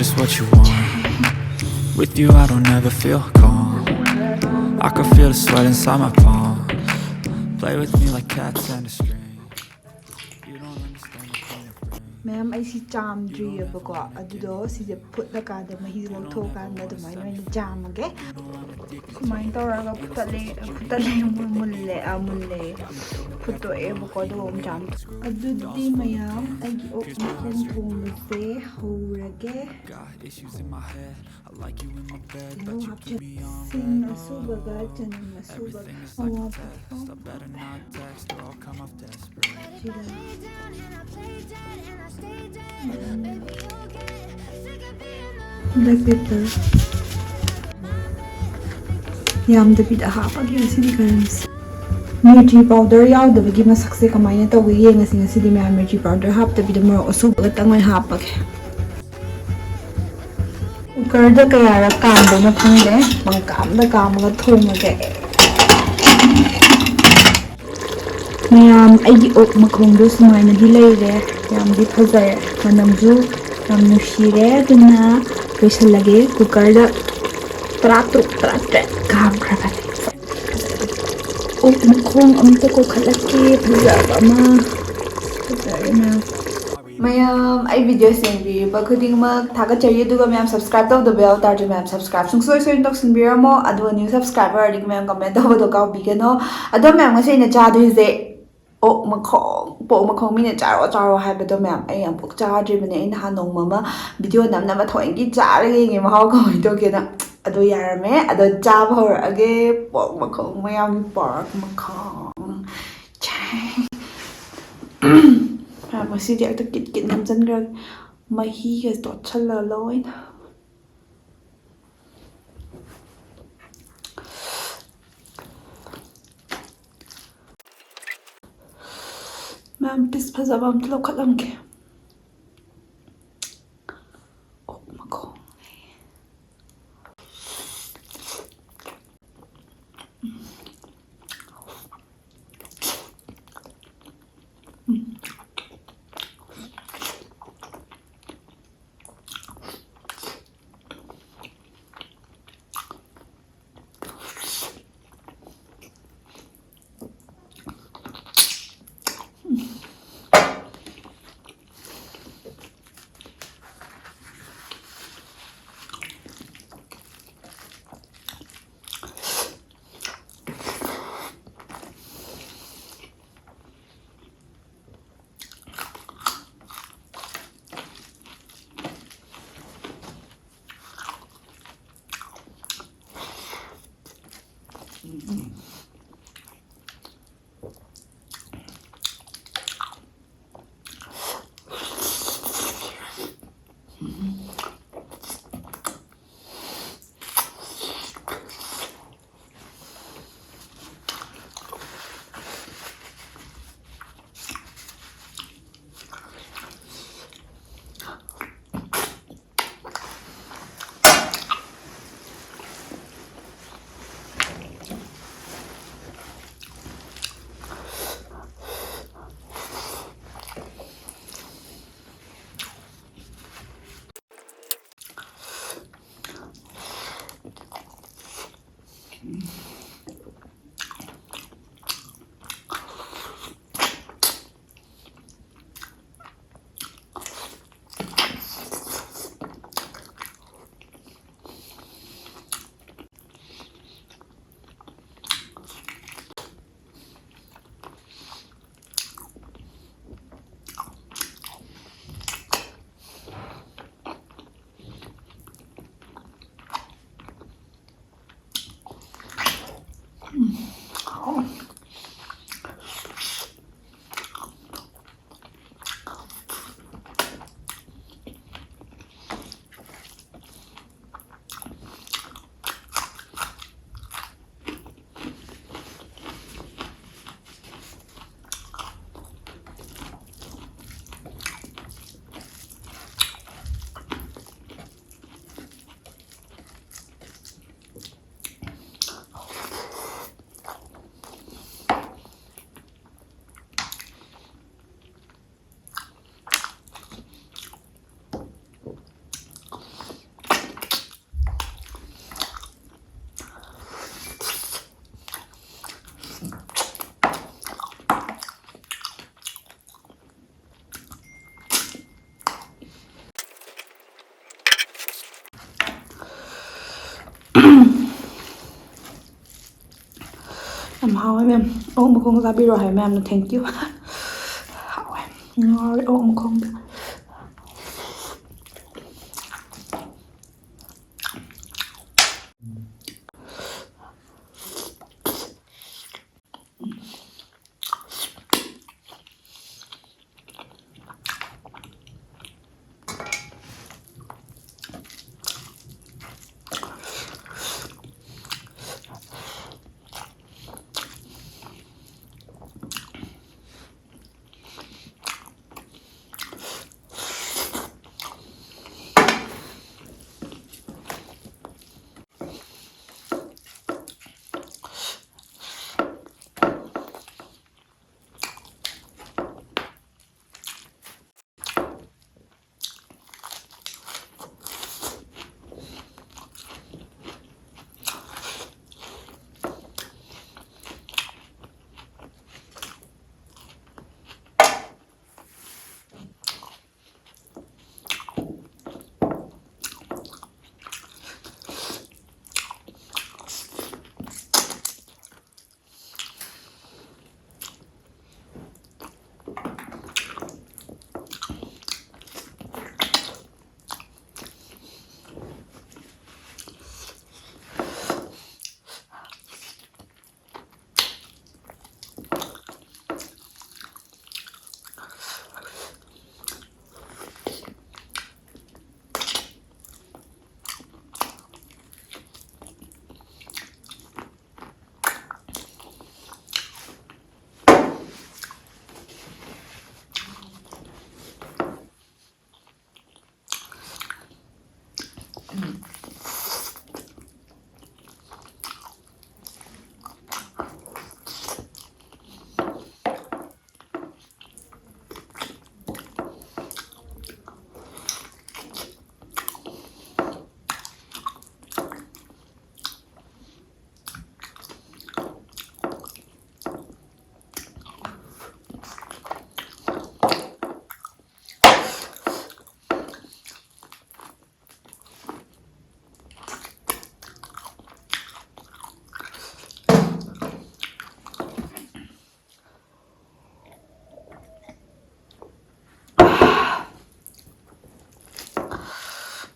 just what you want. With you I don't ever feel calm. I can feel the sweat inside my palm. Play with me like cats and a string. You don't understand the pain it brings. Ma'am, I see jam tree bako. Adudo si the put the card of my hero talk and the my jam again. Kumain tauraga putale mulle puto e bako do jam. Adudi mayam ay giok makong thongse horage. Got issues in my head. I like you in my bed, No but you hapje keep me on sing red. asubaga chanan asubaga. Everything is like a test. I better not text or I'll come off desperate. Black pepper. Yam the bit hapag yung sinikans. Mirchi powder yaw the bagi masakse kamay na to wiye nga singa sidi may mirchi powder hap the bit mo usub at ang may hapag. Ukarda kaya ra kambo na pangde mga kam mga thong age. Mayam ay giok makhong do sumay na dilay re yam di phazay manamju yam nushire duna loisalage kukarda trato kam khabat. Oh, makhong amta ko khalaki phajaba ma phajai na mayam ai video sen bi ba khuding ma thaga chariye duga mayam subscribe to the bell tar mayam subscribe sung soi nok sin biramo adu new subscriber dik mayam comment do do ka bi gano adu mayam ngasai na cha du je oh makhong mi na charo hai ba do mayam ai am puk cha dri bane in ha nong mama video nam ma thoing gi cha re ngi ma haw ko do ke na ado yarame ado jab hor age pork makhong mayam pork makhong chai masi dia to kit nam jan gra mahi ga to chala loin mam pis phazabam tlo khalam ke oh makhong ꯌꯥꯝ ꯍꯥꯎꯋꯦ ꯃꯦꯝ ꯑꯣꯛ ꯃꯈꯣꯡ ꯆꯥꯕꯤꯔꯣ ꯍꯥꯏ ꯃꯌꯥꯝꯅ thank you ꯍꯥꯎꯋꯦ ꯉꯥꯎꯔꯦ ꯑꯣꯛ ꯃꯈꯣꯡꯗ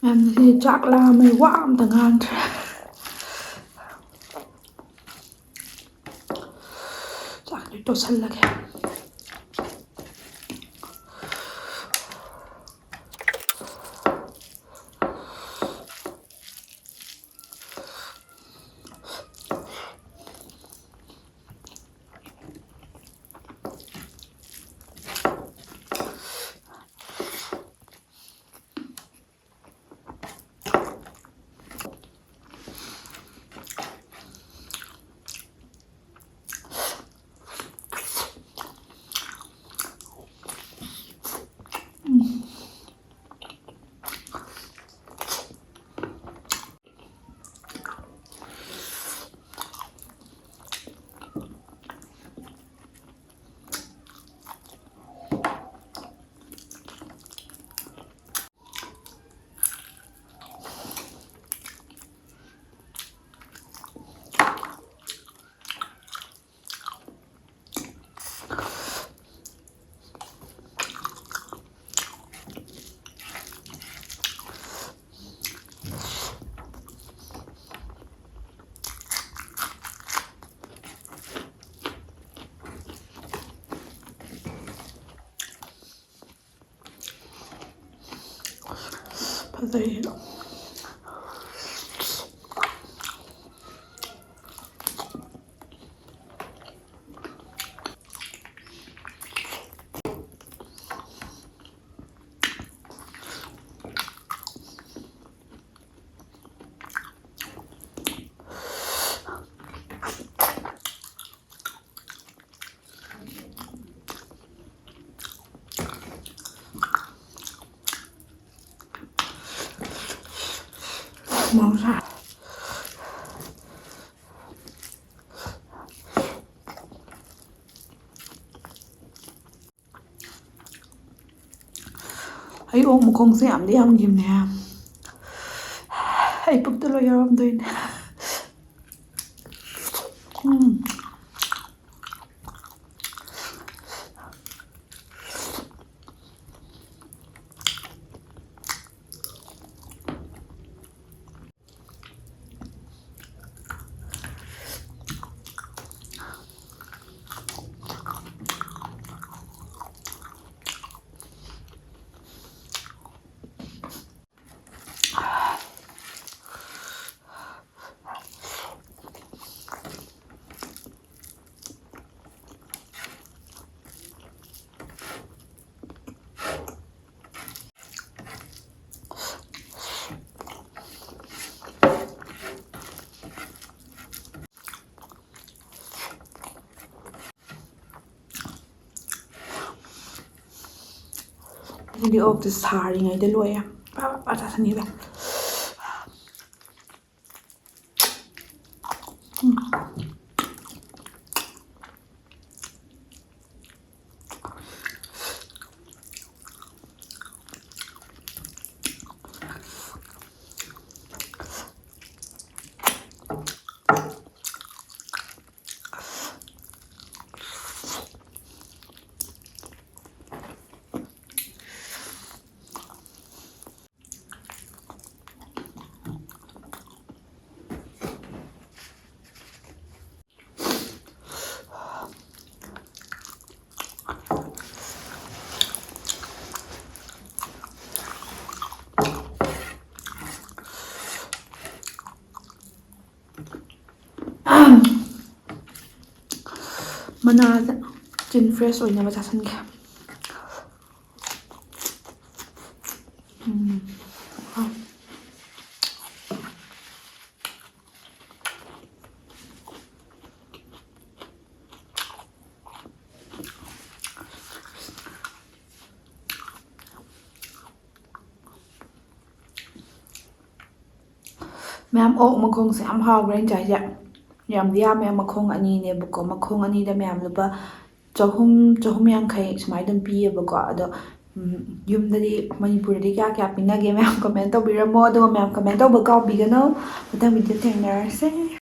ꯃꯌꯥꯝꯁꯤ ꯆꯥꯛ ꯂꯥꯝꯃꯦ ꯋꯥ ꯑꯝꯇ ꯉꯥꯡꯗ꯭ꯔꯦ ꯆꯥꯛꯇꯤ ꯇꯣꯠꯁꯜꯂꯒꯦ ꯐꯖꯩ ꯃꯍꯧꯁꯥ ꯑꯩ ꯑꯣꯛ ꯃꯈꯣꯡꯁꯦ ꯌꯥꯝꯗꯤ ꯌꯥꯝꯈꯤꯕꯅꯦ ꯑꯩ ꯄꯨꯛꯇ ꯂꯣꯏ ꯌꯥꯎꯔꯝꯗꯣꯏꯅꯦ. ꯁꯤꯗꯤ ꯑꯣꯛꯇꯣ ꯁꯥꯔꯤꯉꯩꯗ ꯂꯣꯏꯌꯦ. ꯆꯥꯁꯟꯈꯤꯕ. ꯃꯅꯥꯗ ꯆꯤꯟ ꯐ꯭ꯔꯦꯁ ꯑꯣꯏꯅꯕ ꯆꯥꯁꯟꯒꯦ. ꯃꯌꯥꯝ ꯑꯣꯛ ꯃꯈꯣꯡꯁꯦ ꯌꯥꯝ ꯍꯥꯎꯈ꯭ꯔꯦ ꯑꯩꯅ ꯆꯥꯏꯁꯦ. ꯌꯥꯝꯗꯤ ꯌꯥꯝꯃꯦ. ꯃꯈꯣꯡ 2ꯅꯦꯕꯀꯣ. ꯃꯈꯣꯡ 2ꯗ ꯃꯌꯥꯝ ꯂꯨꯄꯥ 100-150 ꯁꯨꯃꯥꯏꯅ ꯑꯗꯨꯝ ꯄꯤꯌꯦꯕꯀꯣ. ꯑꯗꯣ ꯌꯨꯝꯗꯗꯤ ꯃꯅꯤꯄꯨꯔꯗꯗꯤ ꯀꯌꯥ ꯄꯤꯅꯒꯦ ꯃꯌꯥꯝ ꯀꯃꯦꯟ ꯇꯧꯕꯤꯔꯝꯃꯣ. ꯑꯗꯨꯒ ꯃꯌꯥꯝ ꯀꯃꯦꯟ ꯇꯧꯕ ꯀꯥꯎꯕꯤꯒꯅꯣ. ꯃꯊꯪ ꯚꯤꯗꯤꯑꯣ ꯊꯦꯡꯅꯔꯁꯦ.